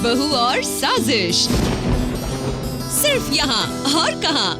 बहू और साजिश, सिर्फ यहाँ और कहाँ।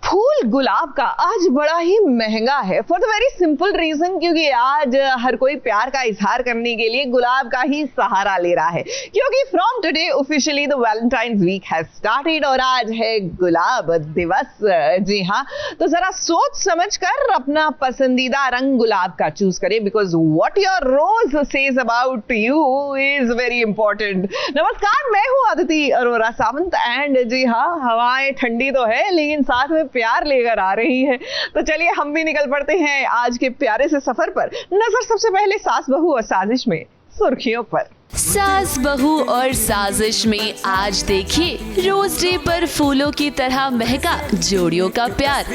फूल गुलाब का आज बड़ा ही महंगा है for the very simple reason, क्योंकि आज हर कोई प्यार का इजहार करने के लिए गुलाब का ही सहारा ले रहा है, क्योंकि from today officially the Valentine's week has started और आज है गुलाब दिवस। जी हाँ, तो जरा सोच समझ कर अपना पसंदीदा रंग गुलाब का चूज करें, because what your rose says about you is very important. नमस्कार, मैं हूँ अदिति अरोरा सावंत एंड जी हाँ, हवाएं ठंडी तो है लेकिन साथ में प्यार लेकर आ रही है। तो चलिए हम भी निकल पड़ते हैं आज के प्यारे से सफर पर। नजर सबसे पहले सास बहू और साजिश में सुर्खियों पर। सास बहू और साजिश में आज देखिए, रोज डे पर फूलों की तरह महका जोड़ियों का प्यार।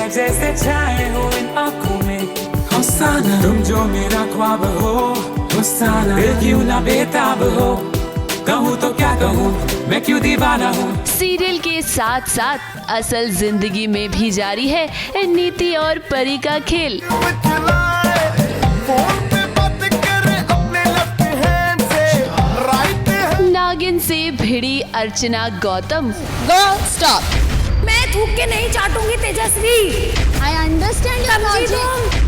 जैसे छाए हो इन आँखों में, हुस्साना तुम जो मेरा ख्वाब हो, हुस्साना दिल क्यों ना बेताब हो, कहूँ तो क्या कहूँ मैं क्यों दीवाना हूँ। सीरियल के साथ साथ असल जिंदगी में भी जारी है नीति और परी का खेल। नागिन से भिड़ी अर्चना गौतम। स्टॉप, मैं थूक के नहीं चाटूंगी तेजस्वी। I understand your logic.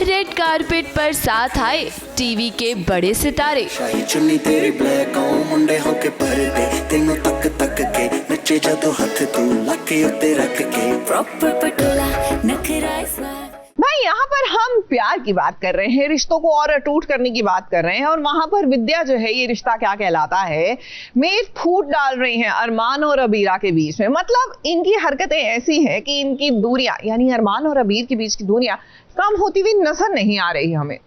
Red carpet पर साथ आए टीवी के बड़े सितारे। चुन्नी तेरी ब्लैक मुंडे होके परदे, तेनू तक तक के नचे जदों हथ तू लाके उत्ते रख के प्रॉपर पटोला नखरा स्वाद। भाई यहाँ पर हम प्यार की बात कर रहे हैं, रिश्तों को और अटूट करने की बात कर रहे हैं, और वहां पर विद्या जो है, ये रिश्ता क्या कहलाता है, में फूट डाल रही हैं अरमान और अबीरा के बीच में। मतलब इनकी हरकतें ऐसी हैं कि इनकी दूरियां, यानी अरमान और अबीर के बीच की दूरियां कम होती हुई नजर नहीं आ रही हमें।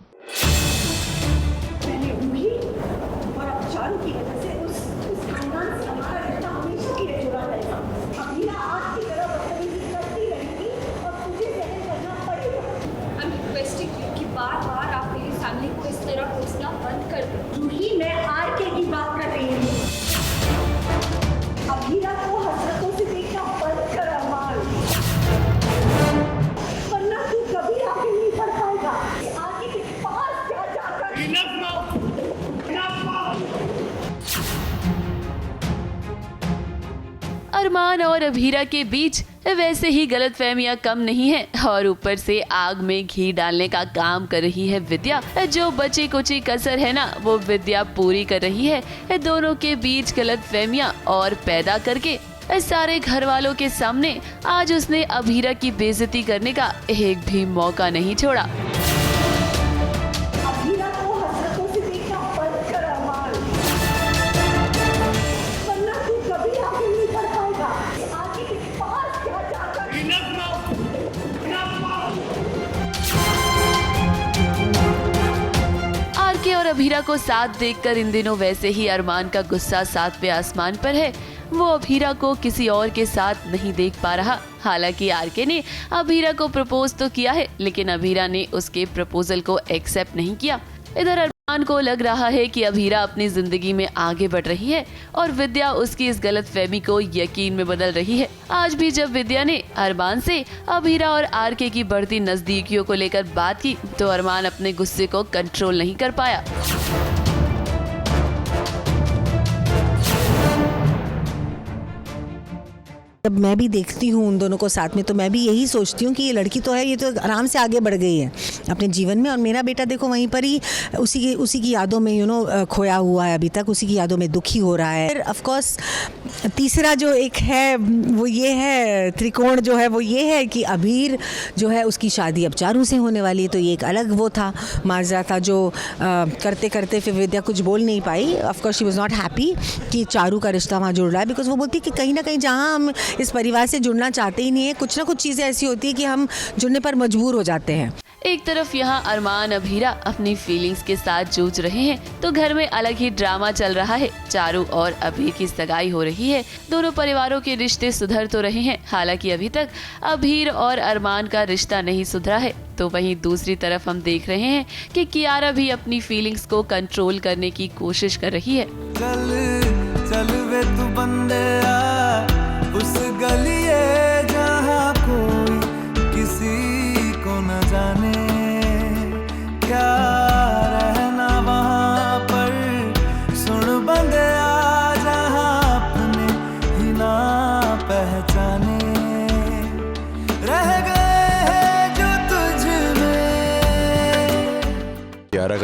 अरमान और अभीरा के बीच वैसे ही गलतफहमियां कम नहीं है, और ऊपर से आग में घी डालने का काम कर रही है विद्या। जो बची कुची कसर है ना, वो विद्या पूरी कर रही है। दोनों के बीच गलतफहमियां और पैदा करके सारे घर वालों के सामने आज उसने अभीरा की बेइज्जती करने का एक भी मौका नहीं छोड़ा। आरके और अभीरा को साथ देखकर इन दिनों वैसे ही अरमान का गुस्सा 7वें आसमान पर है। वो अभीरा को किसी और के साथ नहीं देख पा रहा। हालांकि आरके ने अभीरा को प्रपोज तो किया है, लेकिन अभीरा ने उसके प्रपोजल को एक्सेप्ट नहीं किया। इधर अरमान को लग रहा है कि अभीरा अपनी जिंदगी में आगे बढ़ रही है और विद्या उसकी इस गलतफहमी को यकीन में बदल रही है। आज भी जब विद्या ने अरमान से अभीरा और आरके की बढ़ती नजदीकियों को लेकर बात की, तो अरमान अपने गुस्से को कंट्रोल नहीं कर पाया। जब मैं भी देखती हूँ उन दोनों को साथ में, तो मैं भी यही सोचती हूँ कि ये लड़की तो है, ये तो आराम से आगे बढ़ गई है अपने जीवन में, और मेरा बेटा देखो वहीं पर ही उसी की यादों में खोया हुआ है अभी तक, उसी की यादों में दुखी हो रहा है। फिर ऑफ कोर्स तीसरा जो एक है वो ये है, त्रिकोण जो है वो ये है कि अबीर जो है उसकी शादी अब चारू से होने वाली है, तो ये एक अलग वो था, माजरा था जो करते करते फिर विद्या कुछ बोल नहीं पाई। Of course she was not happy कि चारू का रिश्ता वहाँ जुड़ रहा है, बिकॉज वो बोलती है कि कहीं ना कहीं जहाँ हम इस परिवार से जुड़ना चाहते ही नहीं है, कुछ ना कुछ चीज़ें ऐसी होती है कि हम जुड़ने पर मजबूर हो जाते हैं। एक तरफ यहाँ अरमान अभीरा अपनी फीलिंग्स के साथ जूझ रहे हैं, तो घर में अलग ही ड्रामा चल रहा है। चारू और अभीर की सगाई हो रही है। दोनों परिवारों के रिश्ते सुधर तो रहे हैं, हालांकि अभी तक अभीर और अरमान का रिश्ता नहीं सुधरा है। तो वहीं दूसरी तरफ हम देख रहे हैं कि कियारा भी अपनी फीलिंग्स को कंट्रोल करने की कोशिश कर रही है। चल चल वे तू बंदे उस गलिए जहाँ कोई किसी को न जाने, क्या रहना वहाँ पर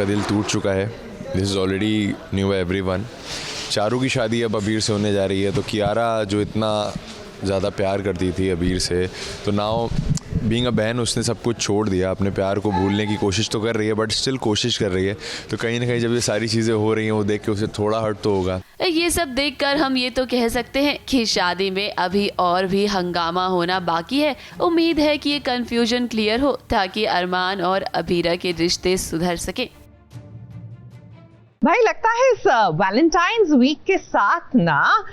दिल टूट चुका है। This is already knew everyone. Charu की शादी अब अबीर से होने जा रही है, तो कियारा जो इतना ज़्यादा प्यार करती थी अबीर से, तो नाउ बीइंग अ बहन उसने सब कुछ छोड़ दिया। अपने प्यार को भूलने की कोशिश तो कर रही है, बट स्टिल कोशिश कर रही है। तो कहीं ना कहीं जब ये सारी चीज़ें हो रही हैं, वो देख के उसे थोड़ा हर्ट तो होगा। ये सब देखकर हम ये तो कह सकते हैं कि शादी में अभी और भी हंगामा होना बाकी है। उम्मीद है कि ये कंफ्यूजन क्लियर हो ताकि अरमान और अबीरा के रिश्ते सुधर सके। भाई लगता है इस वैलेंटाइंस वीक के साथ ना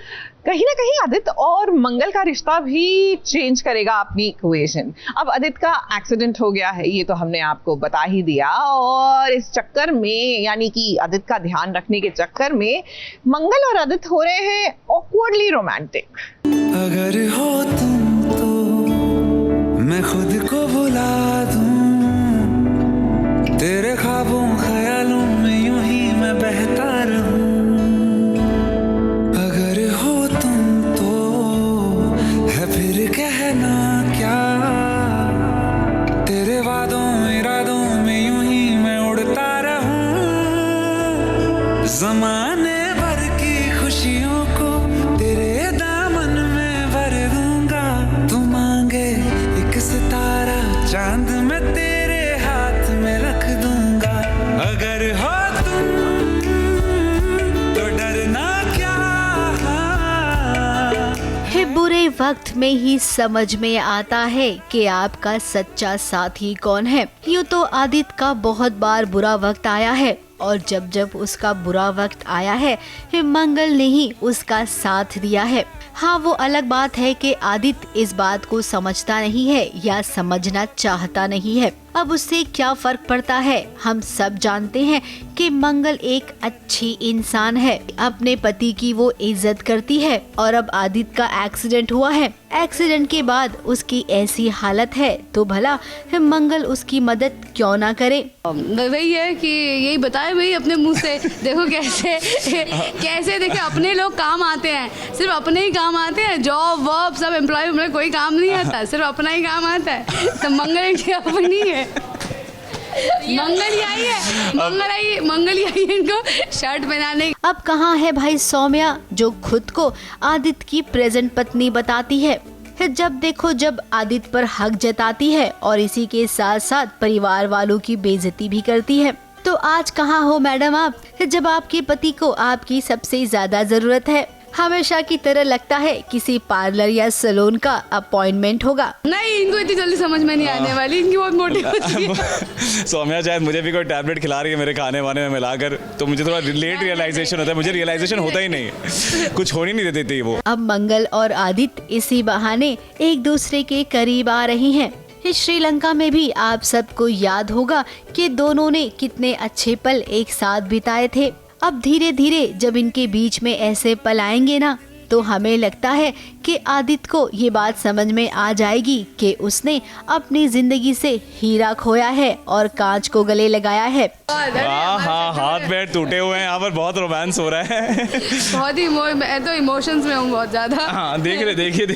कहीं आदित्य और मंगल का रिश्ता भी चेंज करेगा अपनी इक्वेशन। अब आदित्य का एक्सीडेंट हो गया है, ये तो हमने आपको बता ही दिया, और इस चक्कर में यानी कि आदित्य का ध्यान रखने के चक्कर में मंगल और आदित्य हो रहे हैं ऑकवर्डली रोमांटिक। अगर हो तुम तो मैं खुद को बुला दूं, तेरे ख्वाबों ख्यालों में यूं ही मैं बहता रहूं। अगर हो तुम तो है फिर कहना क्या, तेरे वादों इरादों में यूं ही मैं उड़ता रहूं। ज़माने भर की खुशियों को तेरे दामन में भर दूंगा। तू मांगे एक सितारा चांद में तेरे हाथ में रख दूंगा। अगर हो बुरे वक्त में ही समझ में आता है कि आपका सच्चा साथी कौन है। यूँ तो आदित्य का बहुत बार बुरा वक्त आया है, और जब जब उसका बुरा वक्त आया है फिर मंगल ने ही उसका साथ दिया है। हाँ, वो अलग बात है कि आदित्य इस बात को समझता नहीं है या समझना चाहता नहीं है। अब उससे क्या फर्क पड़ता है। हम सब जानते हैं कि मंगल एक अच्छी इंसान है, अपने पति की वो इज्जत करती है। और अब आदित्य का एक्सीडेंट हुआ है, एक्सीडेंट के बाद उसकी ऐसी हालत है, तो भला मंगल उसकी मदद क्यों ना करे। वही है कि यही बताए भाई अपने मुंह से। देखो कैसे कैसे देखे अपने लोग काम आते हैं, सिर्फ अपने ही काम आते हैं। जॉब वॉब सब एम्प्लॉय में कोई काम नहीं आता, सिर्फ अपना ही काम आता है। तो मंगल की अपनी है, मंगल ही आई है, मंगल ही आई है इनको शर्ट पहनाने। अब कहाँ है भाई सौम्या जो खुद को आदित्य की प्रेजेंट पत्नी बताती है। जब देखो जब आदित्य पर हक जताती है और इसी के साथ साथ परिवार वालों की बेइज्जती भी करती है। तो आज कहाँ हो मैडम आप, जब आपके पति को आपकी सबसे ज्यादा जरूरत है। हमेशा की तरह लगता है किसी पार्लर या सैलून का अपॉइंटमेंट होगा। नहीं, इनको इतनी जल्दी समझ में नहीं आने वाली, इनकी बहुत मोटी होती है। सौम्या शायद मुझे भी कोई टैबलेट खिला रही है मेरे खाने वाने में मिलाकर, तो मुझे थोड़ा लेट रियलाइजेशन होता है। मुझे रियलाइजेशन होता ही नहीं, कुछ होने नहीं देती थी वो। अब मंगल और आदित्य इसी बहाने एक दूसरे के करीब आ रही हैं। श्रीलंका में भी आप सबको याद होगा कि दोनों ने कितने अच्छे पल एक साथ बिताए थे। अब धीरे धीरे जब इनके बीच में ऐसे पल आएंगे ना, तो हमें लगता है कि आदित्य को ये बात समझ में आ जाएगी कि उसने अपनी जिंदगी से हीरा खोया है और कांच को गले लगाया है। हाँ, हाथ पैर टूटे हुए हैं, यहाँ पर बहुत रोमांस हो रहा है। बहुत ही मैं तो इमोशंस में हूँ बहुत ज्यादा। हाँ, देखिए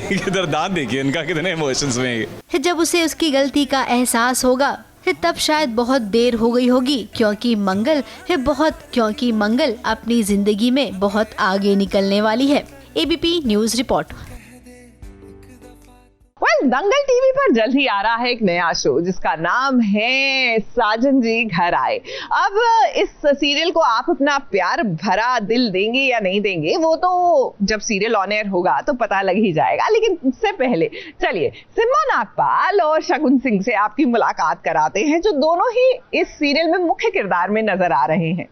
दांत देखिए इनका कितने इमोशंस में है। जब उसे उसकी गलती का एहसास होगा तब शायद बहुत देर हो गई होगी, क्योंकि मंगल अपनी जिंदगी में बहुत आगे निकलने वाली है। ABP News report. Dangal TV पर जल्द ही आ रहा है एक नया शो जिसका नाम है साजन जी घर आए। अब इस सीरियल को आप अपना प्यार भरा दिल देंगे या नहीं देंगे, वो तो जब सीरियल ऑन एयर होगा तो पता लग ही जाएगा। लेकिन उससे पहले चलिए सिम्मा नागपाल और शगुन सिंह से आपकी मुलाकात कराते हैं, जो दोनों ही इस सीरियल में मुख्य किरदार में नजर आ रहे हैं।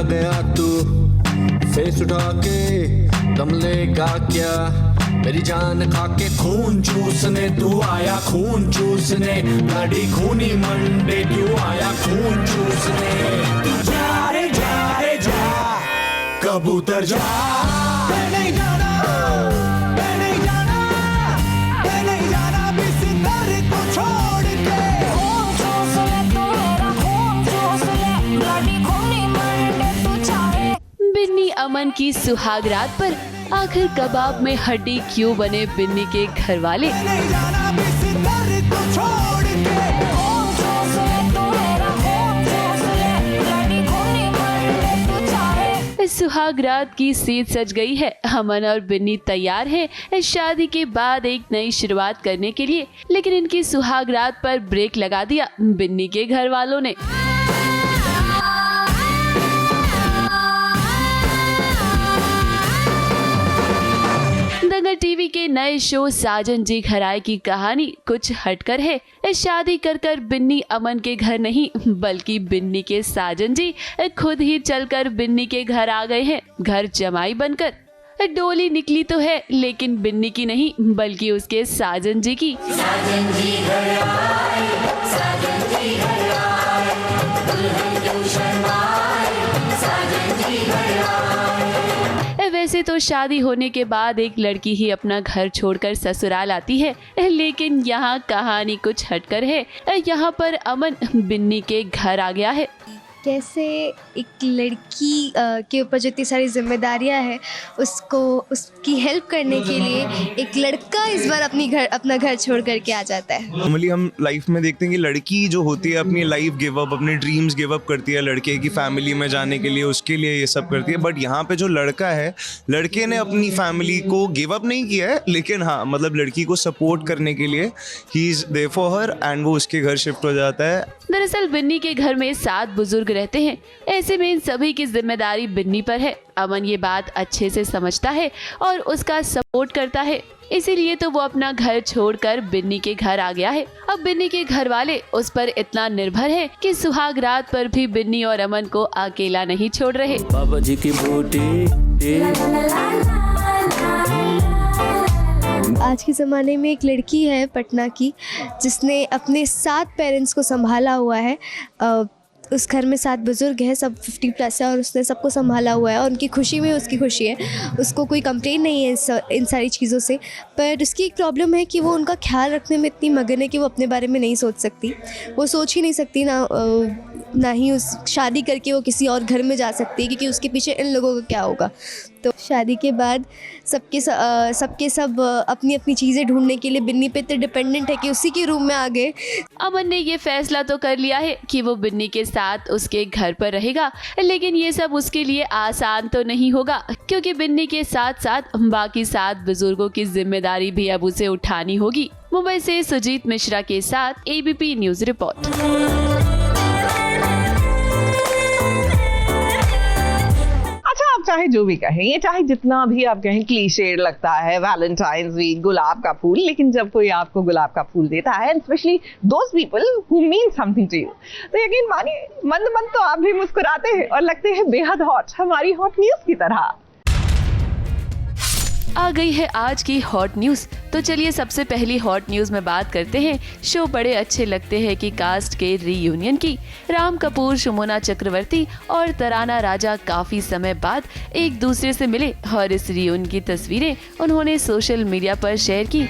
गया तू फेस उठा के दम लेगा क्या, मेरी जान खा के खून चूसने तू आया खून चूसने, ब्लडी खूनी मंडे क्यों आया खून चूसने। तू जा रे जा कबूतर जा, मैं नहीं जाना, मैं नहीं जाना, मैं नहीं जाना, भी सितारे को अमन की सुहागरात पर आखिर कबाब में हड्डी क्यों बने बिन्नी के घर वाले। सुहागरात की सीट सज गई है। अमन और बिन्नी तैयार हैं इस शादी के बाद एक नई शुरुआत करने के लिए, लेकिन इनकी सुहागरात पर ब्रेक लगा दिया बिन्नी के घर वालों ने। दंगल टीवी के नए शो साजन जी घर आए की कहानी कुछ हटकर है। इस शादी कर बिन्नी अमन के घर नहीं, बल्कि बिन्नी के साजन जी खुद ही चलकर बिन्नी के घर आ गए हैं, घर जमाई बनकर। डोली निकली तो है, लेकिन बिन्नी की नहीं, बल्कि उसके साजन जी की। साजन जी घर आए, साजन जी घर आए, दुल्हन क्यों शर्माए, साजन जी घर आए। वैसे तो शादी होने के बाद एक लड़की ही अपना घर छोड़कर ससुराल आती है, लेकिन यहाँ कहानी कुछ हटकर है। यहाँ पर अमन बिन्नी के घर आ गया है। कैसे एक लड़की के ऊपर जो इतनी सारी जिम्मेदारियां हैं, उसकी हेल्प करने के लिए एक लड़का इस बार अपना घर छोड़ करके आ जाता है। नॉर्मली हम लाइफ में देखते हैं कि लड़की जो होती है अपनी लाइफ गिव अप, अपने ड्रीम्स गिव अप करती है लड़के की फैमिली में जाने के लिए, उसके लिए ये सब करती है। बट यहाँ पे जो लड़का है, लड़के ने अपनी फैमिली को गिव अप नहीं किया है, लेकिन हाँ मतलब लड़की को सपोर्ट करने के लिए ही is there for her and वो उसके घर शिफ्ट हो जाता है। दरअसल बिन्नी के घर में 7 बुजुर्ग रहते हैं, ऐसे में इन सभी की जिम्मेदारी बिन्नी पर है। अमन ये बात अच्छे से समझता है और उसका सपोर्ट करता है, इसीलिए तो वो अपना घर छोड़कर बिन्नी के घर आ गया है। अब बिन्नी के घर वाले उस पर इतना निर्भर है कि सुहागरात पर भी बिन्नी और अमन को अकेला नहीं छोड़ रहे। बाबा जी की आज के ज़माने में एक लड़की है पटना की, जिसने अपने 7 पेरेंट्स को संभाला हुआ है। उस घर में 7 बुज़ुर्ग हैं, सब 50+ है, और उसने सबको संभाला हुआ है और उनकी खुशी में उसकी खुशी है। उसको कोई कंप्लेन नहीं है इन सारी चीज़ों से, पर उसकी एक प्रॉब्लम है कि वो उनका ख्याल रखने में इतनी मगन है कि वो अपने बारे में नहीं सोच सकती। वो सोच ही नहीं सकती, ना ही उस शादी करके वो किसी और घर में जा सकती है, क्योंकि उसके पीछे इन लोगों का क्या होगा। तो शादी के बाद सबके सब अपनी अपनी चीज़ें ढूंढने के लिए बिन्नी पे इतने डिपेंडेंट है कि उसी के रूम में आ गए। अमन ने ये फैसला तो कर लिया है कि वो बिन्नी के साथ उसके घर पर रहेगा, लेकिन ये सब उसके लिए आसान तो नहीं होगा, क्योंकि बिन्नी के साथ साथ बाकी 7 बुजुर्गों की जिम्मेदारी भी अब उसे उठानी होगी। मुंबई से सुजीत मिश्रा के साथ ABP न्यूज रिपोर्ट। आप चाहे जो भी कहें, ये चाहे जितना भी आप कहें क्लीशेड लगता है वैलेंटाइन्स वीक, गुलाब का फूल, लेकिन जब कोई आपको गुलाब का फूल देता है, specially those people who mean something to you, तो यकीन मानिए मंद मंद तो आप भी मुस्कुराते हैं और लगते हैं बेहद हॉट, हमारी हॉट न्यूज की तरह। आ गई है आज की हॉट न्यूज, तो चलिए सबसे पहली हॉट न्यूज में बात करते हैं। शो बड़े अच्छे लगते हैं कि कास्ट के रीयूनियन की। राम कपूर, सुमोना चक्रवर्ती और तराना राजा काफी समय बाद एक दूसरे से मिले और इस रीयूनियन की तस्वीरें उन्होंने सोशल मीडिया पर शेयर की।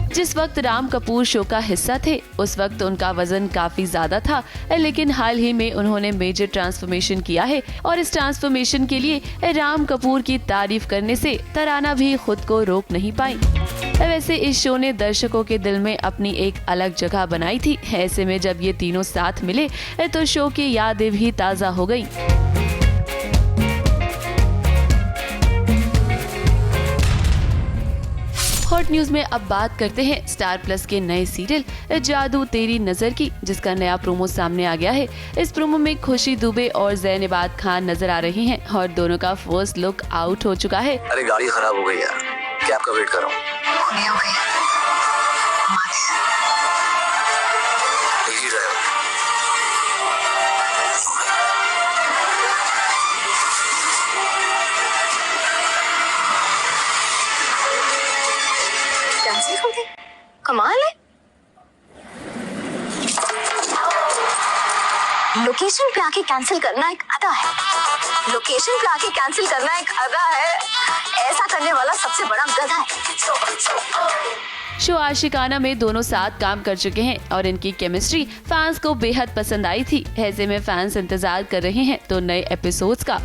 जिस वक्त राम कपूर शो का हिस्सा थे, उस वक्त उनका वजन काफी ज्यादा था, लेकिन हाल ही में उन्होंने मेजर ट्रांसफॉर्मेशन किया है और इस ट्रांसफॉर्मेशन के लिए राम कपूर की तारीफ करने से तराना भी खुद को रोक नहीं पाई। वैसे इस शो ने दर्शकों के दिल में अपनी एक अलग जगह बनाई थी। ऐसे में जब ये तीनों साथ मिले तो शो की यादें भी ताजा हो गई। हॉट न्यूज में अब बात करते हैं स्टार प्लस के नए सीरियल जादू तेरी नजर की, जिसका नया प्रोमो सामने आ गया है। इस प्रोमो में खुशी दुबे और ज़ैन-ए-बाद खान नजर आ रही हैं और दोनों का फर्स्ट लुक आउट हो चुका है। अरे गाड़ी खराब हो गई यार, कैब का वेट कर रहा हूँ। कमाल है। लोकेशन पे आके कैंसिल करना एक अदा है। लोकेशन पे आके कैंसिल करना एक अदा है। ऐसा करने वाला सबसे बड़ा गधा है। शो आशिकाना में दोनों साथ काम कर चुके हैं और इनकी केमिस्ट्री फैंस को बेहद पसंद आई थी। ऐसे में फैंस इंतजार कर रहे हैं तो नए एपिसोड्स का।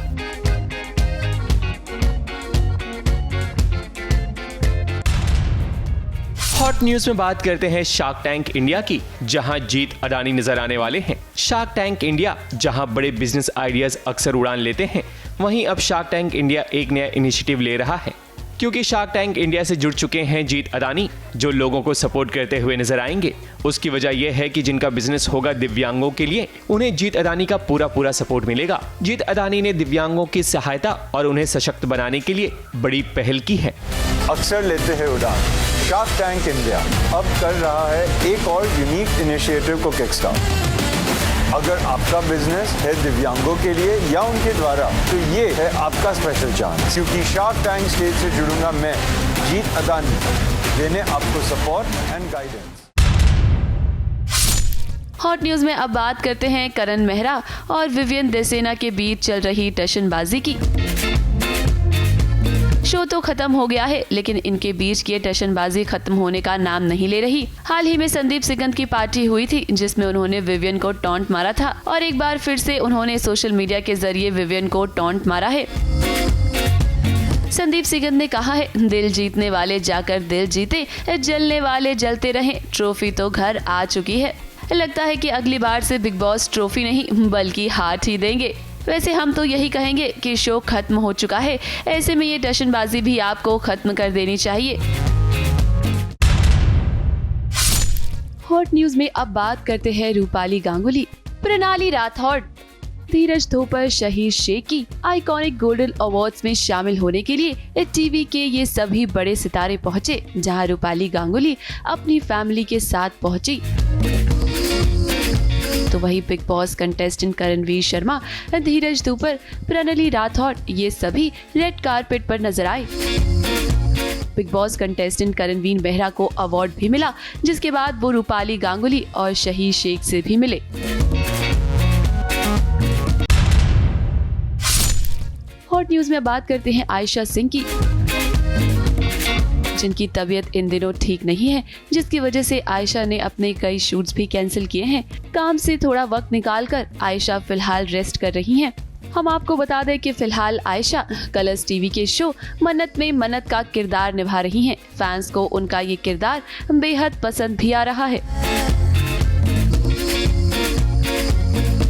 हॉट न्यूज में बात करते हैं शार्क टैंक इंडिया की, जहां जीत अडानी नजर आने वाले हैं। शार्क टैंक इंडिया जहां बड़े बिजनेस आइडियाज अक्सर उड़ान लेते हैं, वहीं अब शार्क टैंक इंडिया एक नया इनिशिएटिव ले रहा है, क्योंकि शार्क टैंक इंडिया से जुड़ चुके हैं जीत अडानी, जो लोगों को सपोर्ट करते हुए नजर आएंगे। उसकी वजह यह है कि जिनका बिजनेस होगा दिव्यांगों के लिए, उन्हें जीत अडानी का पूरा सपोर्ट मिलेगा। जीत अडानी ने दिव्यांगों की सहायता और उन्हें सशक्त बनाने के लिए बड़ी पहल की है। अक्सर लेते हैं उड़ान, शार्क टैंक इंडिया अब कर रहा है एक और यूनिक इनिशिएटिव को किकस्टार्ट। अगर आपका बिजनेस है दिव्यांगों के लिए या उनके द्वारा, तो ये है आपका स्पेशल चांस, क्योंकि शार्क टैंक स्टेज से जुड़ूंगा मैं, जीत अडानी, देने आपको support and guidance. Hot news में अब बात करते हैं करण मेहरा और विवियन देसेना के बीच चल रही टशनबाजी की। शो तो खत्म हो गया है, लेकिन इनके बीच की टशनबाजी खत्म होने का नाम नहीं ले रही। हाल ही में संदीप सिगंद की पार्टी हुई थी, जिसमें उन्होंने विवियन को टॉन्ट मारा था और एक बार फिर से उन्होंने सोशल मीडिया के जरिए विवियन को टॉन्ट मारा है। संदीप सिगंद ने कहा है, दिल जीतने वाले जाकर दिल जीते, जलने वाले जलते रहें, ट्रॉफी तो घर आ चुकी है। लगता है कि अगली बार से बिग बॉस ट्रॉफी नहीं बल्कि हार्ट ही देंगे। वैसे हम तो यही कहेंगे कि शो खत्म हो चुका है, ऐसे में ये टशनबाजी भी आपको खत्म कर देनी चाहिए। हॉट न्यूज में अब बात करते हैं रूपाली गांगुली, प्रणाली राठौड़, धीरज थोपर, शहीद शेख की आइकॉनिक गोल्डन अवार्ड्स में शामिल होने के लिए टीवी के ये सभी बड़े सितारे पहुंचे, जहां रूपाली गांगुली अपनी फैमिली के साथ पहुंची। तो वही Bigg Boss contestant Karanveer Sharma, Dheeraj Dhoopar, Pranali Rathod, ये सभी रेड कारपेट पर नजर आए। Bigg Boss contestant Karanveer Mehra को अवार्ड भी मिला, जिसके बाद वो रूपाली गांगुली और शहीद शेख से भी मिले। हॉट न्यूज में बात करते हैं आयशा सिंह की, जिनकी तबीयत इन दिनों ठीक नहीं है, जिसकी वजह से आयशा ने अपने कई शूट्स भी कैंसिल किए हैं। काम से थोड़ा वक्त निकालकर आयशा फिलहाल रेस्ट कर रही हैं। हम आपको बता दें कि फिलहाल आयशा कलर्स टीवी के शो मन्नत में मन्नत का किरदार निभा रही हैं। फैंस को उनका ये किरदार बेहद पसंद भी आ रहा है।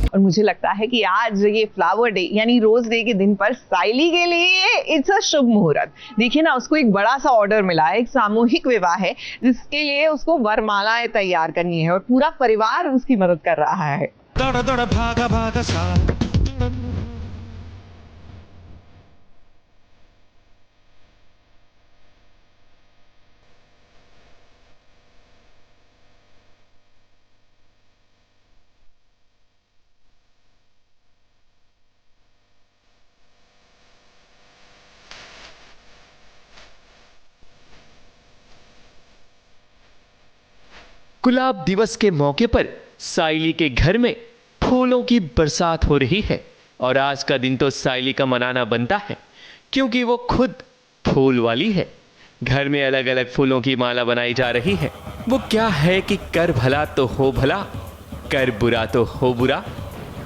और मुझे लगता है कि आज ये फ्लावर डे यानी रोज डे के दिन पर साइली के लिए इट्स अ शुभ मुहूर्त। देखिए ना, उसको एक बड़ा सा ऑर्डर मिला है, एक सामूहिक विवाह है, जिसके लिए उसको वरमालाएं तैयार करनी है और पूरा परिवार उसकी मदद कर रहा है। दौड़ा दौड़ा भागा भागा सा, गुलाब दिवस के मौके पर साइली के घर में फूलों की बरसात हो रही है और आज का दिन तो साइली का मनाना बनता है, क्योंकि वो खुद फूल वाली है। घर में अलग अलग फूलों की माला बनाई जा रही है। वो क्या है कि कर भला तो हो भला, कर बुरा तो हो बुरा।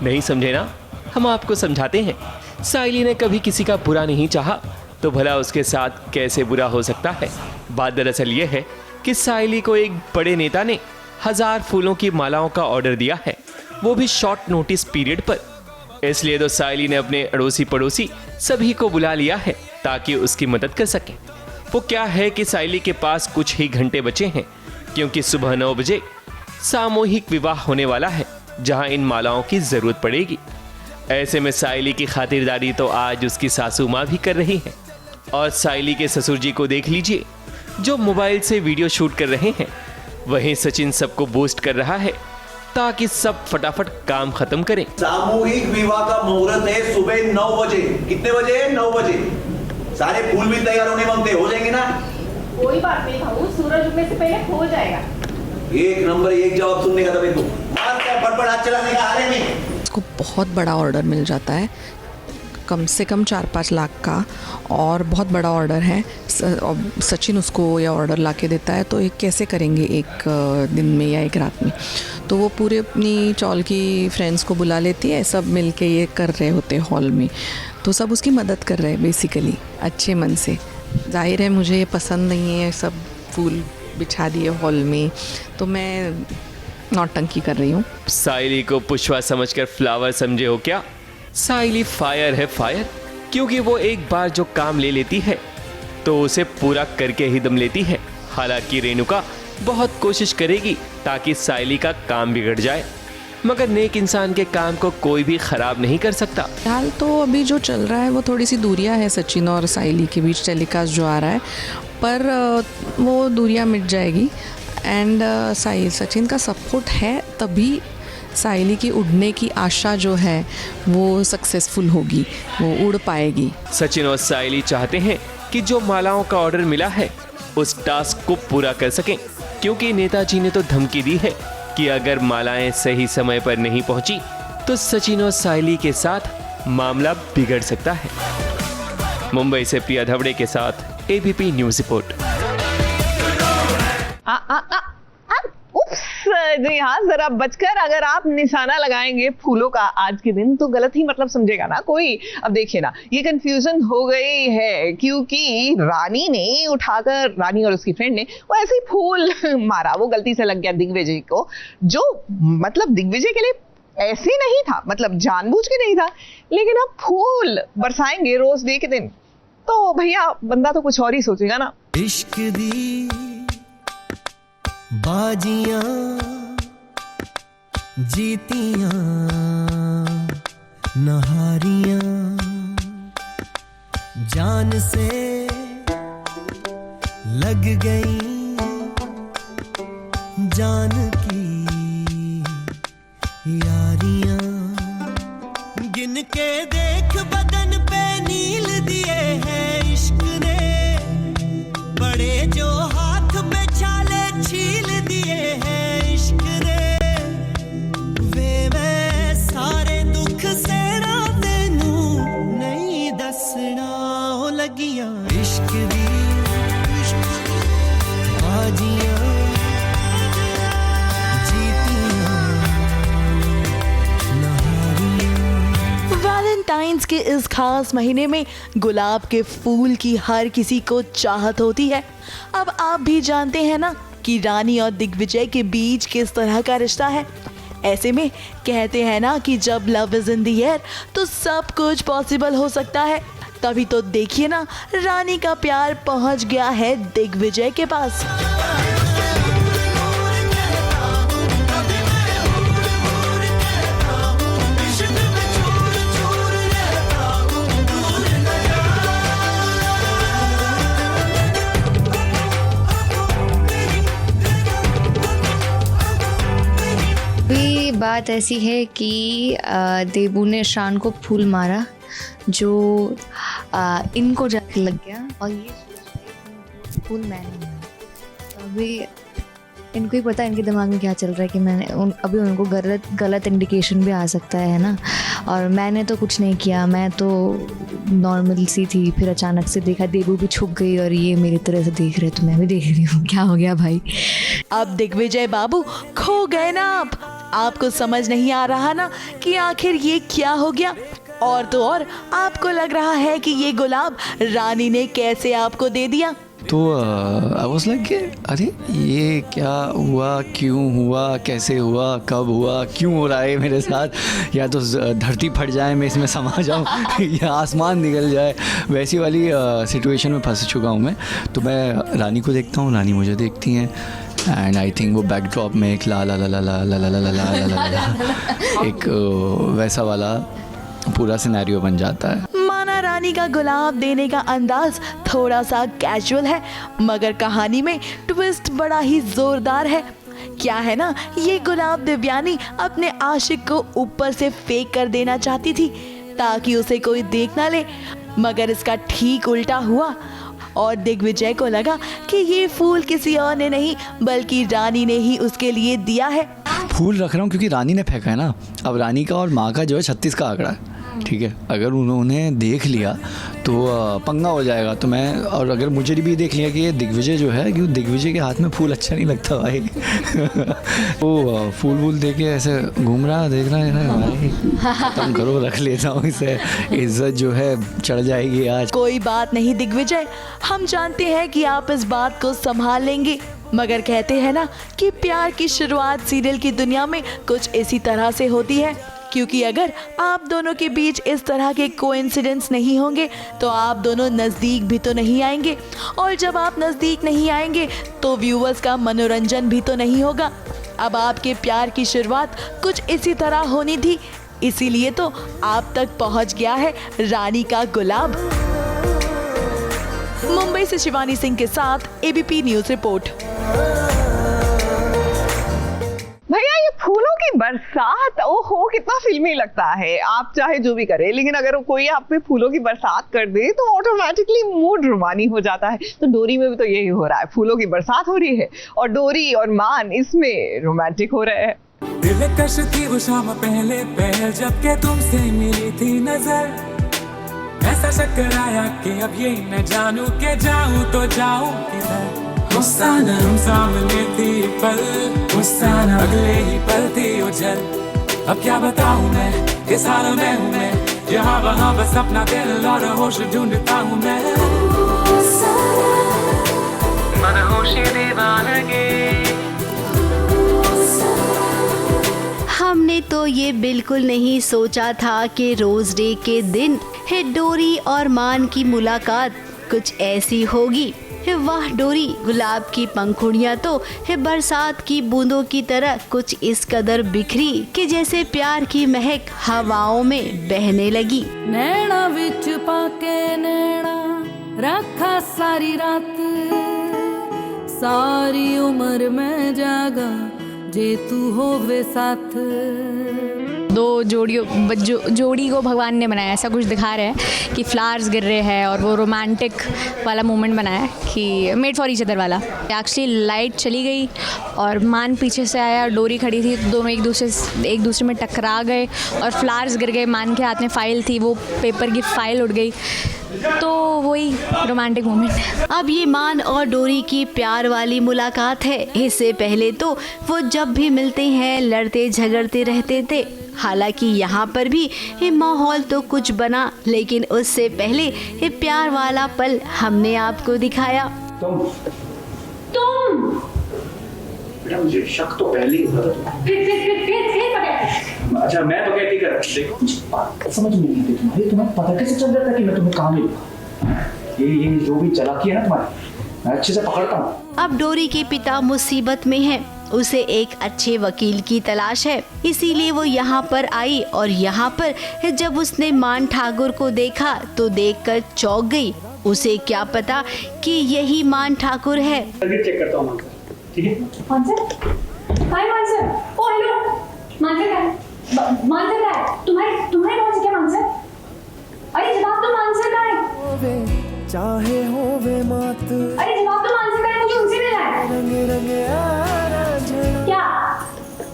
नहीं समझे ना? हम आपको समझाते हैं। साइली ने कभी किसी का बुरा नहीं चाहा, तो भला उसके साथ कैसे बुरा हो सकता है। बात दरअसल ये है कि साइली को एक बड़े नेता ने 1000 फूलों की मालाओं का ऑर्डर दिया है, वो भी शॉर्ट नोटिस पीरियड पर। इसलिए तो साइली ने अपने अड़ोसी पड़ोसी सभी को बुला लिया है ताकि उसकी मदद कर सके। वो क्या है कि साइली के पास कुछ ही घंटे बचे हैं, क्योंकि सुबह 9 बजे सामूहिक विवाह होने वाला है, जहां इन मालाओं की जरूरत पड़ेगी। ऐसे में साइली की खातिरदारी तो आज उसकी सासू माँ भी कर रही है। और साइली के ससुर जी को देख लीजिए, जो मोबाइल से वीडियो शूट कर रहे हैं। वहीं सचिन सबको बूस्ट कर रहा है ताकि सब फटाफट काम खत्म करें। सामूहिक विवाह का मुहूर्त है सुबह 9 बजे। कितने बजे? 9 बजे। सारे फूल भी तैयार होने मांगते हो जाएंगे ना? कोई बात नहीं भाऊ, सूरज उगने से पहले हो जाएगा। एक नंबर, एक जवाब सुनने का था। मार फटफट हाथ चलाने का हारे में। इसको बहुत बड़ा ऑर्डर मिल जाता है, कम से कम 4-5 लाख का, और बहुत बड़ा ऑर्डर है। सचिन उसको यह ऑर्डर ला के देता है, तो ये कैसे करेंगे एक दिन में या एक रात में। तो वो पूरे अपनी चौल की फ्रेंड्स को बुला लेती है, सब मिल के ये कर रहे होते हॉल में। तो सब उसकी मदद कर रहे हैं बेसिकली अच्छे मन से। जाहिर है मुझे ये पसंद नहीं है सब फूल बिछा दिए हॉल में, तो मैं नौटंकी कर रही हूँ। साइली को पुष्पा समझकर फ्लावर समझे हो क्या? साइली फायर है फायर, क्योंकि वो एक बार जो काम ले लेती है तो उसे पूरा करके ही दम लेती है। हालांकि रेणुका बहुत कोशिश करेगी ताकि साइली का काम बिगड़ जाए, मगर नेक इंसान के काम को कोई भी खराब नहीं कर सकता। फिलहाल तो अभी जो चल रहा है वो थोड़ी सी दूरियां है सचिन और साइली के बीच, टेलीकास्ट जो आ रहा है, पर वो दूरियां मिट जाएगी। एंड सचिन का सपोर्ट है तभी साइली की उड़ने की आशा जो है वो सक्सेसफुल होगी, वो उड़ पाएगी। सचिन और साइली चाहते हैं कि जो मालाओं का ऑर्डर मिला है उस टास्क को पूरा कर सकें, क्योंकि नेताजी ने तो धमकी दी है कि अगर मालाएं सही समय पर नहीं पहुंची तो सचिन और साइली के साथ मामला बिगड़ सकता है। मुंबई से प्रिया धवड़े के साथ एबीपी न्यूज रिपोर्ट। जी हाँ, जरा बचकर अगर आप निशाना लगाएंगे फूलों का आज के दिन तो गलत ही मतलब समझेगा ना कोई। अब देखिए ना, ये कंफ्यूजन हो गई है क्योंकि रानी और उसकी फ्रेंड ने वो ऐसे ही फूल मारा, वो गलती से लग गया दिग्विजय को, जो मतलब दिग्विजय के लिए ऐसे नहीं था, मतलब जानबूझ के नहीं था। लेकिन अब फूल बरसाएंगे रोज डे के दिन तो भैया बंदा तो कुछ और ही सोचेगा ना। इश्क दी बाजियां जीतियां नहारियां जान से लग गई जान की यारियां गिन के देख बदन पे नील दिए हैं इश्क ने, बड़े जो हाथ पे छाले छील दिए हैं इश्क ने, वे मैं सारे दुख सेना तेनू नहीं दसना ओ लगियां इश्क दी बाजियां जीतियां नहारियां। वैलेंटाइंस के इस खास महीने में गुलाब के फूल की हर किसी को चाहत होती है। अब आप भी जानते हैं ना कि रानी और दिग्विजय के बीच किस तरह का रिश्ता है। ऐसे में कहते हैं ना कि जब love is in the air तो सब कुछ पॉसिबल हो सकता है। तभी तो देखिए ना, रानी का प्यार पहुंच गया है दिग्विजय के पास। बात ऐसी है कि देबू ने शान को फूल मारा जो इनको जाके लग गया और ये फूल मैंने मारा। तो अभी इनको ही पता है इनके दिमाग में क्या चल रहा है कि मैंने अभी उनको गलत इंडिकेशन भी आ सकता है ना। और मैंने तो कुछ नहीं किया, मैं तो नॉर्मल सी थी, फिर अचानक से देखा देबू भी छुप गई और ये मेरी तरह से देख रहे तो मैं भी देख रही हूँ। क्या हो गया भाई? अब दिग्विजय बाबू खो गए ना आपको समझ नहीं आ रहा ना कि आखिर ये क्या हो गया। और तो और आपको लग रहा है कि ये गुलाब रानी ने कैसे आपको दे दिया। तो आई वाज लाइक अरे ये क्या हुआ, क्यों हुआ, कैसे हुआ, कब हुआ, क्यों हो रहा है मेरे साथ। या तो धरती फट जाए, मैं इसमें समा जाऊँ या आसमान निकल जाए, वैसी वाली सिचुएशन में फंस चुका हूँ मैं। तो मैं रानी को देखता हूँ, रानी मुझे देखती हैं एंड आई थिंक वो बैकड्रॉप में एक ला ला ला ला ला ला ला ला ला ला एक वैसा वाला पूरा सिनेरियो बन जाता है। माना रानी का गुलाब देने का अंदाज थोड़ा सा कैजुअल है, मगर कहानी में ट्विस्ट बड़ा ही जोरदार है। क्या है ना, ये गुलाब दिव्यानी अपने आशिक को ऊपर से फेंक कर देना चाहती थी ताकि उसे कोई देख ना ले, मगर इसका ठीक उल्टा हुआ और दिग्विजय को लगा कि ये फूल किसी और ने नहीं बल्कि रानी ने ही उसके लिए दिया है। फूल रख रहा हूँ क्योंकि रानी ने फेंका है ना। अब रानी का और माँ का जो है 36 का आंकड़ा है, ठीक है। अगर उन्होंने देख लिया तो पंगा हो जाएगा। तो मैं, और अगर मुझे भी देख लिया कि ये दिग्विजय जो है, क्योंकि दिग्विजय के हाथ में फूल अच्छा नहीं लगता भाई वो फूल वूल दे के ऐसे घूम रहा, देख रहा है भाई, खत्म करो, रख लेता हूँ इसे, इज्जत जो है चढ़ जाएगी आज। कोई बात नहीं दिग्विजय, हम जानते हैं कि आप इस बात को संभाल लेंगे मगर कहते हैं ना कि प्यार की शुरुआत सीरियल की दुनिया में कुछ इसी तरह से होती है, क्योंकि अगर आप दोनों के बीच इस तरह के कोइंसिडेंस नहीं होंगे तो आप दोनों नज़दीक भी तो नहीं आएंगे, और जब आप नज़दीक नहीं आएंगे तो व्यूअर्स का मनोरंजन भी तो नहीं होगा। अब आपके प्यार की शुरुआत कुछ इसी तरह होनी थी, इसीलिए तो आप तक पहुंच गया है रानी का गुलाब। मुंबई से शिवानी सिंह के साथ एबीपी न्यूज़ रिपोर्ट। भैया ये फूलों की बरसात, ओहो कितना फिल्मी लगता है। आप चाहे जो भी करें, लेकिन अगर कोई आप पे फूलों की बरसात कर दे तो ऑटोमेटिकली मूड रुमानी हो जाता है। तो डोरी में भी तो यही हो रहा है, फूलों की बरसात हो रही है और डोरी और मान इसमें रोमांटिक हो रहे हैं। दिलकश थी वो शाम पहले पहल जब के तुमसे मिली थी नजर, ऐसा चक्कर आया कि अब ये न जानूं के जाऊं तो जाऊं किधर। गुस्साना तुम सामने थी पल, गुस्साना अगले ही पल थी उछल। अब क्या बताऊं मैं किस हाल में हूँ मैं, यहाँ वहाँ बस अपना दिल और होश ढूंढता हूँ मैं। मनहोशी दीवानगी। हमने तो ये बिल्कुल नहीं सोचा था कि रोज डे के दिन है डोरी और मान की मुलाकात कुछ ऐसी होगी। वाह डोरी, गुलाब की पंखुड़ियाँ तो है बरसात की बूंदों की तरह कुछ इस कदर बिखरी कि जैसे प्यार की महक हवाओं में बहने लगी। नैना विच पाके नैना रखा सारी रात, सारी उम्र में जागा जे तू होवे साथ। दो जोड़ी को भगवान ने बनाया, ऐसा कुछ दिखा रहे हैं कि फ्लावर्स गिर रहे हैं और वो रोमांटिक वाला मोमेंट बनाया है कि मेड फॉर ईच अदर वाला। एक्चुअली लाइट चली गई और मान पीछे से आया, डोरी खड़ी थी, दोनों एक दूसरे में टकरा गए और फ्लावर्स गिर गए। मान के हाथ में फाइल थी, वो पेपर की फाइल उड़ गई, तो वही रोमांटिक मोमेंट है। अब ये मान और डोरी की प्यार वाली मुलाकात है। इससे पहले तो वो जब भी मिलते हैं लड़ते झगड़ते रहते थे। हालांकि यहाँ पर भी ये माहौल तो कुछ बना, लेकिन उससे पहले ये प्यार वाला पल हमने आपको दिखाया। तुम बेटा मुझे शक तो पहले ही हुआ। अच्छा मैं बगैती कर देखो कुछ बात समझ में नहीं आती तुम्हें पता कैसे चल रहा था कि मैं तुम्हें कहाँ मिलूंगा? ये जो भी चालाकी है ना तुम्हारी, मैं अच्छे से पकड़ता हूँ। अब डोरी के पिता मुसीबत में हैं, उसे एक अच्छे वकील की तलाश है, इसीलिए वो यहाँ पर आई। और यहाँ पर जब उसने मान ठाकुर को देखा तो देखकर चौंक गई। उसे क्या पता कि यही मान ठाकुर है। चेक करता हूँ ठीक है। हाय मानसर, ओ हेलो मानसर का तुम्हारे कौन से क्या मानसर? अरे जवाब तो मानसर का है। चाहे होवे मात, अरे जवाब तो मानसर का है, मुझे उनसे मिलना है। रंगे रंगे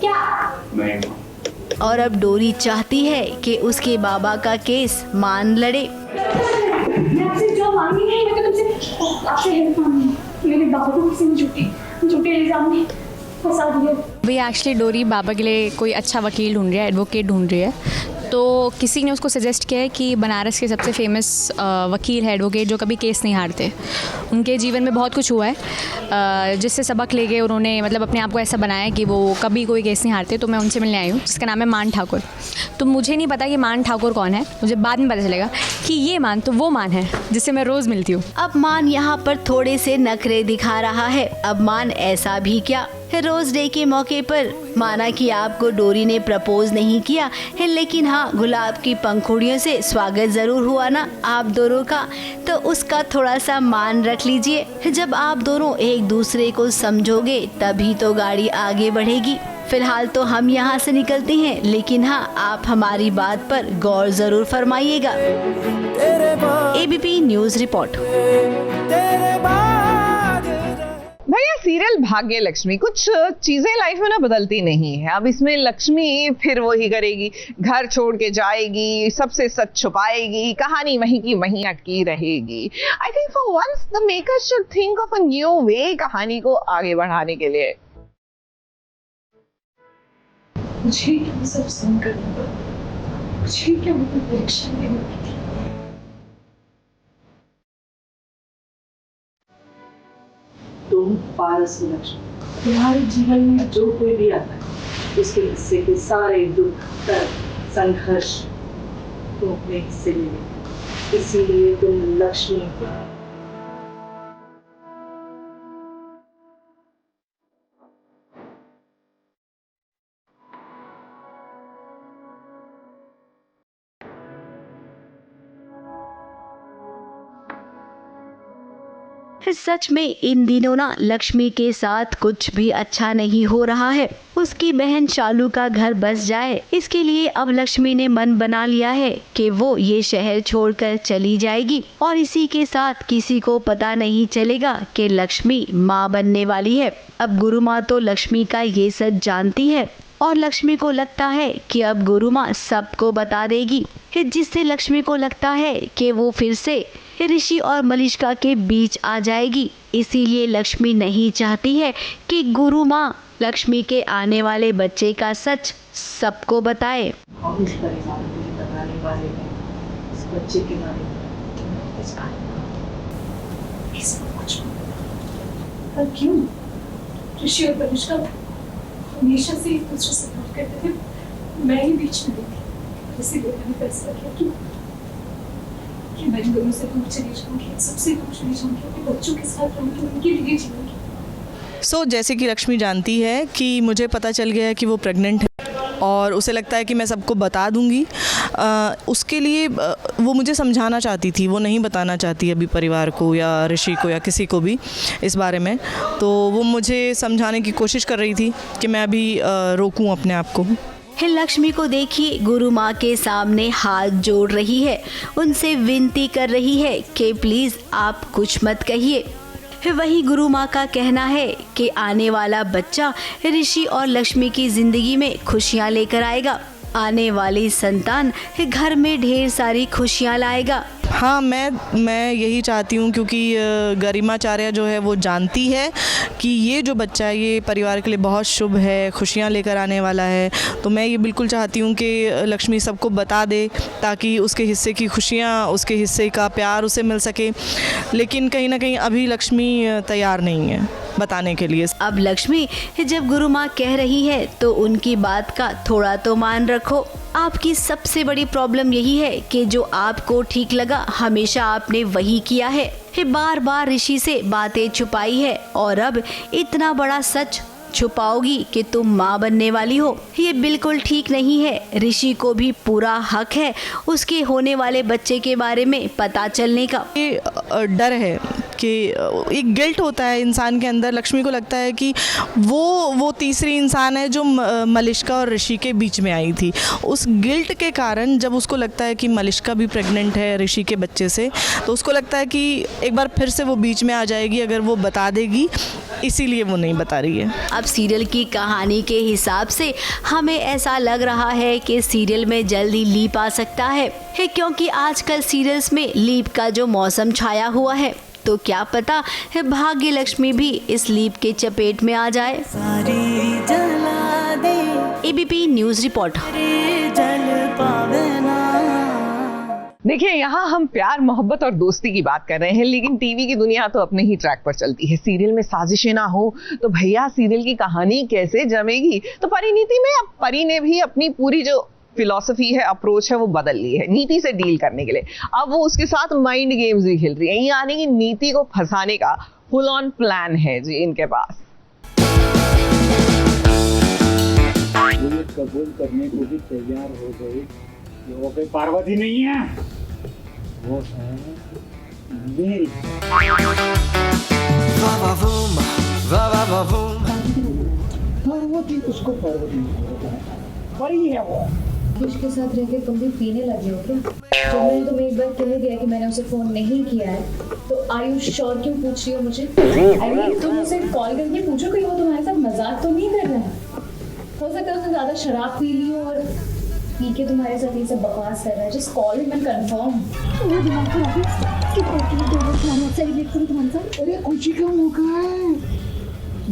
क्या? और अब डोरी चाहती है कि उसके बाबा का केस मान लड़े। मैं आपसे जो मांगी नहीं, मैं तो तुमसे आपसे हेल्प मांगी। मेरे बाबा को किसी ने झूठे इल्जाम में फंसा दिया। भैया एक्चुअली डोरी बाबा के लिए कोई अच्छा वकील ढूंढ रही है, एडवोकेट ढूंढ रही है। तो किसी ने उसको सजेस्ट किया है कि बनारस के सबसे फेमस वकील है, एडवोकेट, जो कभी केस नहीं हारते। उनके जीवन में बहुत कुछ हुआ है जिससे सबक ले गए उन्होंने, मतलब अपने आप को ऐसा बनाया कि वो कभी कोई केस नहीं हारते। तो मैं उनसे मिलने आई हूँ, जिसका नाम है मान ठाकुर। तो मुझे नहीं पता कि मान ठाकुर कौन है, मुझे बाद में पता चलेगा कि ये मान तो वो मान है जिससे मैं रोज़ मिलती हूँ। अब मान यहाँ पर थोड़े से नखरे दिखा रहा है। अब मान ऐसा भी क्या, रोज डे के मौके पर माना कि आपको डोरी ने प्रपोज नहीं किया है, लेकिन हाँ गुलाब की पंखुड़ियों से स्वागत जरूर हुआ ना आप दोनों का, तो उसका थोड़ा सा मान रख लीजिए। जब आप दोनों एक दूसरे को समझोगे तभी तो गाड़ी आगे बढ़ेगी। फिलहाल तो हम यहाँ से निकलते हैं, लेकिन हाँ आप हमारी बात पर गौर जरूर फरमाइएगा। ABP News report. भैया सीरियल भाग्य लक्ष्मी, कुछ चीजें लाइफ में ना बदलती नहीं है। अब इसमें लक्ष्मी फिर वही करेगी, घर छोड़ के जाएगी, सबसे सच छुपाएगी, कहानी वहीं की वहीं अटकी रहेगी। I think for once the makers should think of a new way कहानी को आगे बढ़ाने के लिए। मुझे सब सुनकर मुझे क्या परीक्षा लेनी थी। तुम पारस लक्ष्मी, तुम्हारे जीवन में जो कोई भी आता है उसके हिस्से के सारे दुख, दर्द, संघर्ष तुम अपने हिस्से ले लेते, इसीलिए तुम लक्ष्मी हो। सच में इन दिनों ना लक्ष्मी के साथ कुछ भी अच्छा नहीं हो रहा है। उसकी बहन शालू का घर बस जाए, इसके लिए अब लक्ष्मी ने मन बना लिया है कि वो ये शहर छोड़कर चली जाएगी और इसी के साथ किसी को पता नहीं चलेगा कि लक्ष्मी माँ बनने वाली है। अब गुरु माँ तो लक्ष्मी का ये सच जानती है और लक्ष्मी को लगता है कि अब गुरु माँ सबको बता देगी, जिससे लक्ष्मी को लगता है कि वो फिर से ऋषि और मलिष्का के बीच आ जाएगी। इसीलिए लक्ष्मी नहीं चाहती है कि गुरु माँ लक्ष्मी के आने वाले बच्चे का सच सबको बताए। हम इस परिवार को बताने वाले हैं, इस बच्चे के बारे में, इस सब कुछ। पर क्यों? ऋषि और मलिष्का हमेशा से एक दूसरे से प्यार करते थे, मैं ही बीच में थी। इसीलिए मैंने फैसला किया कि मैं इन दोनों से दूर चली जाऊंगी, सबसे दूर चली जाऊंगी, अपने बच्चों के साथ रहूंगी, उनके लिए जीऊंगी। जैसे कि लक्ष्मी जानती है कि मुझे पता चल गया है कि वो प्रेग्नेंट है और उसे लगता है कि मैं सबको बता दूंगी, उसके लिए वो मुझे समझाना चाहती थी, वो नहीं बताना चाहती अभी परिवार को या ऋषि को या किसी को भी इस बारे में। तो वो मुझे समझाने की कोशिश कर रही थी कि मैं अभी रोकूं अपने आप को। लक्ष्मी को देखिए गुरु माँ के सामने हाथ जोड़ रही है, उनसे विनती कर रही है कि प्लीज आप कुछ मत कहिए। वही गुरु माँ का कहना है कि आने वाला बच्चा ऋषि और लक्ष्मी की जिंदगी में खुशियाँ लेकर आएगा। आने वाली संतान घर में ढेर सारी खुशियाँ लाएगा। हाँ, मैं यही चाहती हूँ, क्योंकि गरिमाचार्य जो है वो जानती है कि ये जो बच्चा है ये परिवार के लिए बहुत शुभ है, खुशियाँ लेकर आने वाला है। तो मैं ये बिल्कुल चाहती हूँ कि लक्ष्मी सबको बता दे ताकि उसके हिस्से की खुशियाँ, उसके हिस्से का प्यार उसे मिल सके। लेकिन कहीं ना कहीं अभी लक्ष्मी तैयार नहीं है बताने के लिए। अब लक्ष्मी जब गुरु माँ कह रही है तो उनकी बात का थोड़ा तो मान रखो। आपकी सबसे बड़ी प्रॉब्लम यही है कि जो आपको ठीक लगा हमेशा आपने वही किया है। बार बार ऋषि से बातें छुपाई है और अब इतना बड़ा सच छुपाओगी कि तुम माँ बनने वाली हो। ये बिल्कुल ठीक नहीं है। ऋषि को भी पूरा हक है उसके होने वाले बच्चे के बारे में पता चलने का। ये डर है कि एक गिल्ट होता है इंसान के अंदर। लक्ष्मी को लगता है कि वो तीसरी इंसान है जो मलिष्का और ऋषि के बीच में आई थी। उस गिल्ट के कारण जब उसको लगता है कि मलिष्का भी प्रेग्नेंट है ऋषि के बच्चे से, तो उसको लगता है कि एक बार फिर से वो बीच में आ जाएगी अगर वो बता देगी, इसीलिए वो नहीं बता रही है। अब सीरियल की कहानी के हिसाब से हमें ऐसा लग रहा है कि सीरियल में जल्दी लीप आ सकता है क्योंकि आजकल सीरियल्स में लीप का जो मौसम छाया हुआ है, तो क्या पता है भाग्य लक्ष्मी भी इस लीप के चपेट में आ जाए। ABP News report. देखिए, यहाँ हम प्यार, मोहब्बत और दोस्ती की बात कर रहे हैं, लेकिन टीवी की दुनिया तो अपने ही ट्रैक पर चलती है। सीरियल में साजिशें ना हो तो भैया सीरियल की कहानी कैसे जमेगी। तो परिणीति में अब परी ने भी अपनी पूरी जो फिलॉसफी है, अप्रोच है, वो बदल ली है नीति से डील करने के लिए। अब वो उसके साथ माइंड गेम्स भी खेल रही है, यानी कि नीति को फंसाने का फुल ऑन प्लान है जी इनके पास। कबूल करने को भी तैयार हो गई। वो पे पार्वती नहीं है, वो है मेरी। पार्वती उसको पार्वती नहीं होता है, परी है वो। उसके साथ रहकर तुम भी पीने लगे हो क्या? जब मैंने तुम्हें एक बार कह दिया कि मैंने उसे फोन नहीं किया है, तो आर यू श्योर क्यों पूछ रही हो मुझे? अरे तुम उसे कॉल करके पूछो कि वो तुम्हारे साथ मजाक तो नहीं कर रहा है। हो सकता है उसने ज्यादा शराब पी ली हो और पी के तुम्हारे साथ ये सब बकवास कर रहा है। Just call him and confirm. वो दिमाग खराब है, स्किप करके दोनों खाना सेलिब्रेट करो तुम्हारे साथ। अरे खुशी का मौका है,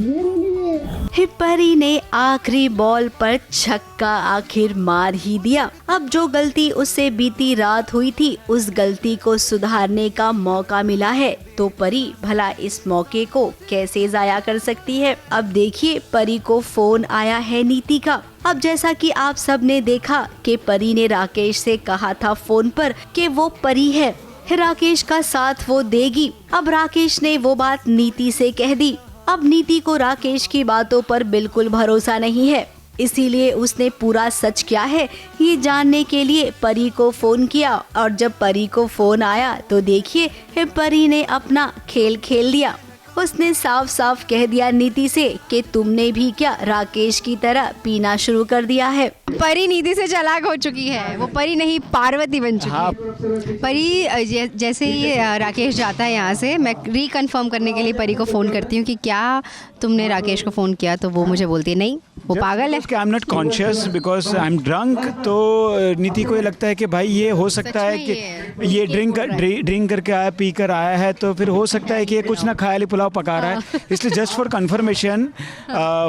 मेरे लिए। परी ने आखिरी बॉल पर छक्का आखिर मार ही दिया। अब जो गलती उससे बीती रात हुई थी, उस गलती को सुधारने का मौका मिला है, तो परी भला इस मौके को कैसे जाया कर सकती है। अब देखिए, परी को फोन आया है नीति का। अब जैसा कि आप सब ने देखा कि परी ने राकेश से कहा था फोन पर कि वो परी है, राकेश का साथ वो देगी। अब राकेश ने वो बात नीति से कह दी। अब नीति को राकेश की बातों पर बिल्कुल भरोसा नहीं है, इसीलिए उसने पूरा सच क्या है ये जानने के लिए परी को फोन किया। और जब परी को फोन आया तो देखिए, परी ने अपना खेल खेल दिया। उसने साफ साफ कह दिया नीति से कि तुमने भी क्या राकेश की तरह पीना शुरू कर दिया है। परी नीति से चालाक हो चुकी है, वो परी नहीं पार्वती बन चुकी है। परी जैसे ही राकेश जाता है यहाँ से, मैं रिकन्फर्म करने के लिए परी को फ़ोन करती हूँ कि क्या तुमने राकेश को फ़ोन किया, तो वो मुझे बोलती है नहीं, वो पागल है। I am not conscious because I am drunk. तो नीति को ये लगता है कि भाई ये हो सकता है कि ये ड्रिंक करके आया, पी कर आया है, तो फिर हो सकता है कि ये कुछ ना ख्याली पुलाव पका रहा है। इसलिए जस्ट फॉर कंफर्मेशन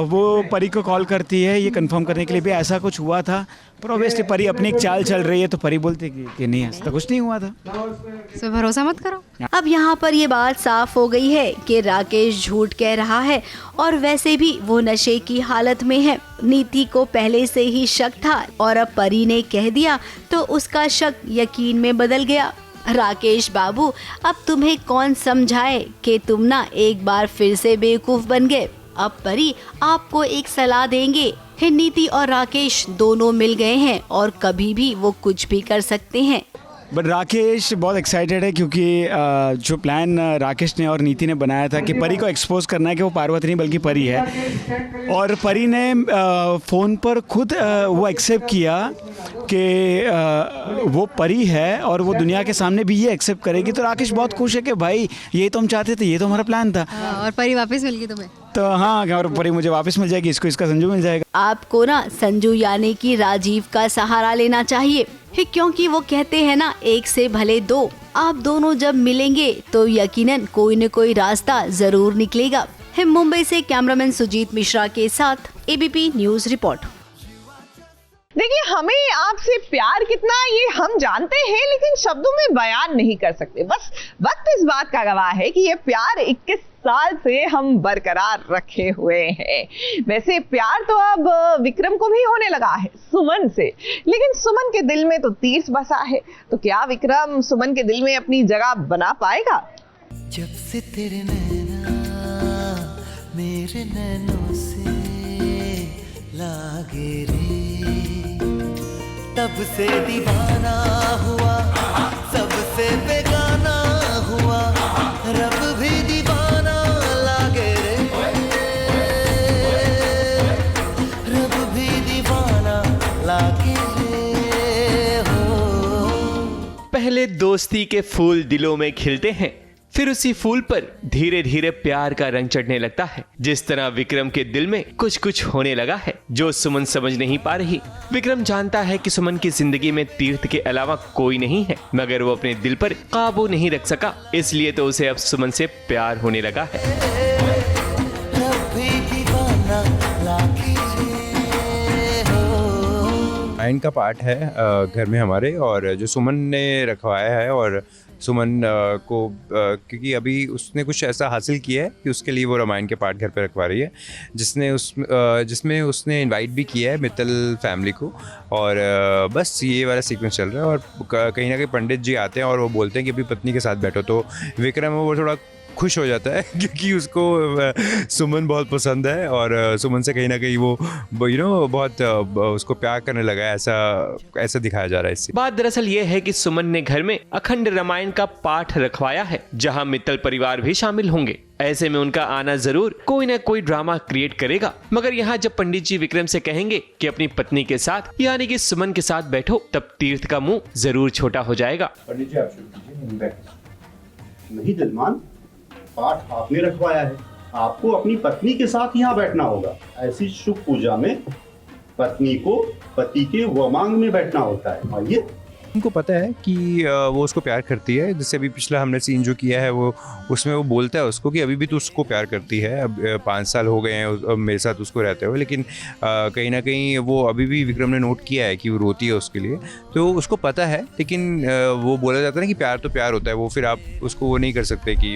वो परी को कॉल करती है, ये कंफर्म करने के लिए भी ऐसा कुछ हुआ था। पर ऑब्वियसली परी अपनी एक चाल चल रही है, तो परी बोलती कि नहीं, ऐसा कुछ नहीं हुआ था, तो भरोसा मत करो। अब यहाँ पर ये बात साफ हो गई है कि राकेश झूठ कह रहा है, और वैसे भी वो नशे की हालत में है। नीति को पहले से ही शक था, और अब परी ने कह दिया तो उसका शक यकीन में बदल गया। राकेश बाबू, अब तुम्हें कौन समझाए कि तुम ना एक बार फिर से बेवकूफ बन गए। अब परी आपको एक सलाह देंगे। नीति और राकेश दोनों मिल गए हैं और कभी भी वो कुछ भी कर सकते हैं। बट राकेश बहुत एक्साइटेड है, क्योंकि जो प्लान राकेश ने और नीति ने बनाया था कि परी को एक्सपोज करना है कि वो पार्वती नहीं बल्कि परी है, और परी ने फ़ोन पर खुद वो एक्सेप्ट किया कि वो परी है, और वो दुनिया के सामने भी ये एक्सेप्ट करेगी। तो राकेश बहुत खुश है कि भाई ये तो हम चाहते थे, ये तो हमारा प्लान था। और परी वापस मिल गई तुम्हें? तो हाँ, और परी मुझे वापस मिल जाएगी, इसको इसका संजू मिल जाएगा। आपको ना संजू यानी कि राजीव का सहारा लेना चाहिए, क्योंकि वो कहते हैं ना, एक से भले दो। आप दोनों जब मिलेंगे तो यकीनन कोई न कोई रास्ता जरूर निकलेगा। मुंबई से कैमरामैन सुजीत मिश्रा के साथ एबीपी न्यूज रिपोर्ट। देखिए, हमें आपसे प्यार कितना ये हम जानते हैं, लेकिन शब्दों में बयान नहीं कर सकते। बस वक्त इस बात का गवाह है कि ये प्यार 21 साल से हम बरकरार रखे हुए हैं। वैसे प्यार तो अब विक्रम को भी होने लगा है सुमन से, लेकिन सुमन के दिल में तो तीर बसा है। तो क्या विक्रम सुमन के दिल में अपनी जगह बना पाएगा? जब से तेरे नैना मेरे नैनों से लागे रे, तब से दीवाना हुआ, सबसे बेगाना हुआ, रब भी दीवाना लागे रे, रब भी दीवाना लागे रे हो। पहले दोस्ती के फूल दिलों में खिलते हैं, फिर उसी फूल पर धीरे धीरे प्यार का रंग चढ़ने लगता है। जिस तरह विक्रम के दिल में कुछ कुछ होने लगा है जो सुमन समझ नहीं पा रही। विक्रम जानता है कि सुमन की जिंदगी में तीर्थ के अलावा कोई नहीं है, मगर वो अपने दिल पर काबू नहीं रख सका, इसलिए तो उसे अब सुमन से प्यार होने लगा है। आयन का पार्ट है घर में हमारे, और जो सुमन ने रखवाया है, और सुमन को क्योंकि अभी उसने कुछ ऐसा हासिल किया है कि उसके लिए वो रामायण के पार्ट घर पे रखवा रही है, जिसमें उसने इनवाइट भी किया है मित्तल फैमिली को। और बस ये वाला सीक्वेंस चल रहा है, और कहीं ना कहीं पंडित जी आते हैं और वो बोलते हैं कि अपनी पत्नी के साथ बैठो। तो विक्रम वो थोड़ा खुश हो जाता है क्योंकि उसको सुमन बहुत पसंद है, और सुमन से कहीं ना कहीं वो बहुत उसको प्यार करने लगा है, ऐसा दिखाया जा रहा है इससे। बात दरअसल ये है कि सुमन ने घर में अखंड रामायण का पाठ रखवाया है, जहां मित्तल परिवार भी शामिल होंगे। ऐसे में उनका आना जरूर कोई ना कोई ड्रामा क्रिएट करेगा। मगर यहाँ जब पंडित जी विक्रम से कहेंगे कि अपनी पत्नी के साथ यानी कि सुमन के साथ बैठो, तब तीर्थ का मुंह जरूर छोटा हो जाएगा। पंडित जी आप शुरू कीजिए। नहीं दिलमान, पाठ आपने रखवाया है, आपको अपनी पत्नी के साथ यहाँ बैठना होगा। ऐसी शुभ पूजा में पत्नी को पति के वमांग में बैठना होता है। आइए उनको पता है कि वो उसको प्यार करती है। जैसे अभी पिछला हमने सीन जो किया है वो उसमें वो बोलता है उसको कि अभी भी तो उसको प्यार करती है। अब 5 साल हो गए हैं मेरे साथ उसको रहते हुए, लेकिन कहीं ना कहीं वो अभी भी विक्रम ने नोट किया है कि वो रोती है उसके लिए, तो उसको पता है। लेकिन वो बोला जाता है ना कि प्यार तो प्यार होता है, वो फिर आप उसको वो नहीं कर सकते कि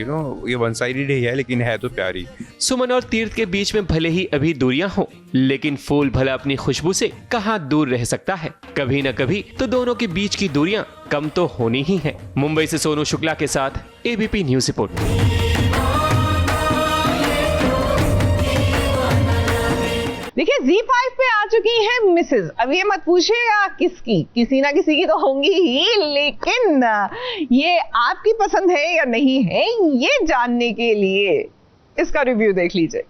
ये वन साइडेड ही है, लेकिन है तो प्यार ही। सुमन और तीर्थ के बीच में भले ही अभी दूरियां हो, लेकिन फूल भला अपनी खुशबू से कहां दूर रह सकता है। कभी न कभी तो दोनों के बीच की दूरियां कम तो होनी ही है। मुंबई से सोनू शुक्ला के साथ एबीपी न्यूज रिपोर्ट। देखिए Z5 पे आ चुकी है मिसेज। अब ये मत पूछिएगा किसकी, किसी ना किसी की तो होंगी ही, लेकिन ये आपकी पसंद है या नहीं है, ये जानने के लिए इसका रिव्यू देख लीजिए।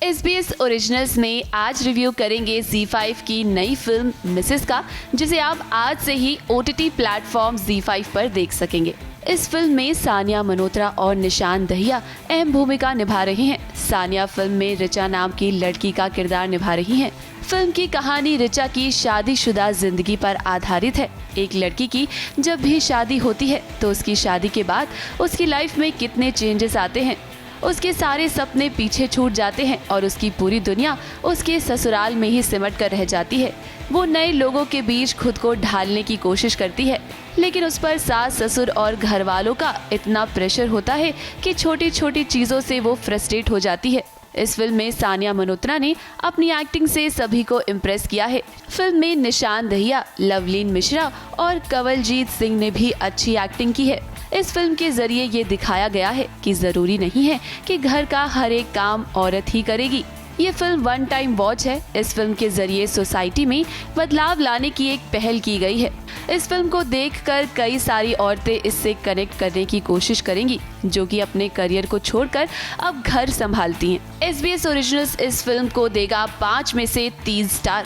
SBS ओरिजिनल्स में आज रिव्यू करेंगे Z5 की नई फिल्म मिसेस का, जिसे आप आज से ही OTT प्लेटफॉर्म Z5 पर देख सकेंगे। इस फिल्म में सानिया मल्होत्रा और निशान दहिया अहम भूमिका निभा रहे हैं। सानिया फिल्म में रिचा नाम की लड़की का किरदार निभा रही हैं। फिल्म की कहानी रिचा की शादीशुदा जिंदगी पर आधारित है। एक लड़की की जब भी शादी होती है तो उसकी शादी के बाद उसकी लाइफ में कितने चेंजेस आते हैं। उसके सारे सपने पीछे छूट जाते हैं और उसकी पूरी दुनिया उसके ससुराल में ही सिमट कर रह जाती है। वो नए लोगों के बीच खुद को ढालने की कोशिश करती है, लेकिन उस पर सास ससुर और घर वालों का इतना प्रेशर होता है कि छोटी छोटी चीज़ों से वो फ्रस्ट्रेट हो जाती है। इस फिल्म में सानिया मल्होत्रा ने अपनी एक्टिंग से सभी को इम्प्रेस किया है। फिल्म में निशान दहिया, लवलीन मिश्रा और कंवलजीत सिंह ने भी अच्छी एक्टिंग की है। इस फिल्म के जरिए ये दिखाया गया है कि जरूरी नहीं है कि घर का हर एक काम औरत ही करेगी। ये फिल्म वन टाइम वॉच है। इस फिल्म के जरिए सोसाइटी में बदलाव लाने की एक पहल की गई है। इस फिल्म को देखकर कई सारी औरतें इससे कनेक्ट करने की कोशिश करेंगी, जो कि अपने करियर को छोड़कर अब घर संभालती हैं। SBS ओरिजिनल्स इस फिल्म को देगा 5 में से 3 स्टार।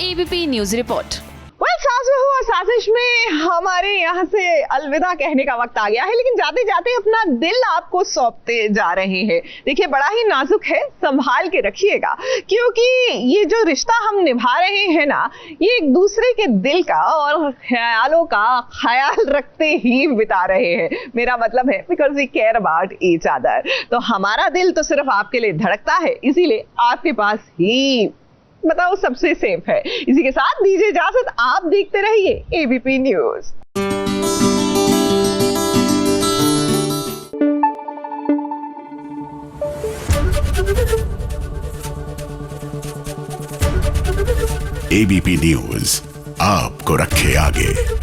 ABP News report. सास बहू और साजिश में हमारे यहाँ से अलविदा कहने का वक्त आ गया है, लेकिन जाते जाते अपना दिल आपको सौंपते जा रहे हैं। देखिए बड़ा ही नाजुक है, संभाल के रखिएगा, क्योंकि ये जो रिश्ता हम निभा रहे हैं ना, ये एक दूसरे के दिल का और ख्यालों का ख्याल रखते ही बिता रहे हैं। मेरा मतलब है because we care about each other. तो हमारा दिल तो सिर्फ आपके लिए धड़कता है, इसीलिए आपके पास ही बताओ सबसे सेफ है। इसी के साथ दीजिए इजाजत, आप देखते रहिए एबीपी न्यूज। एबीपी न्यूज आपको रखे आगे।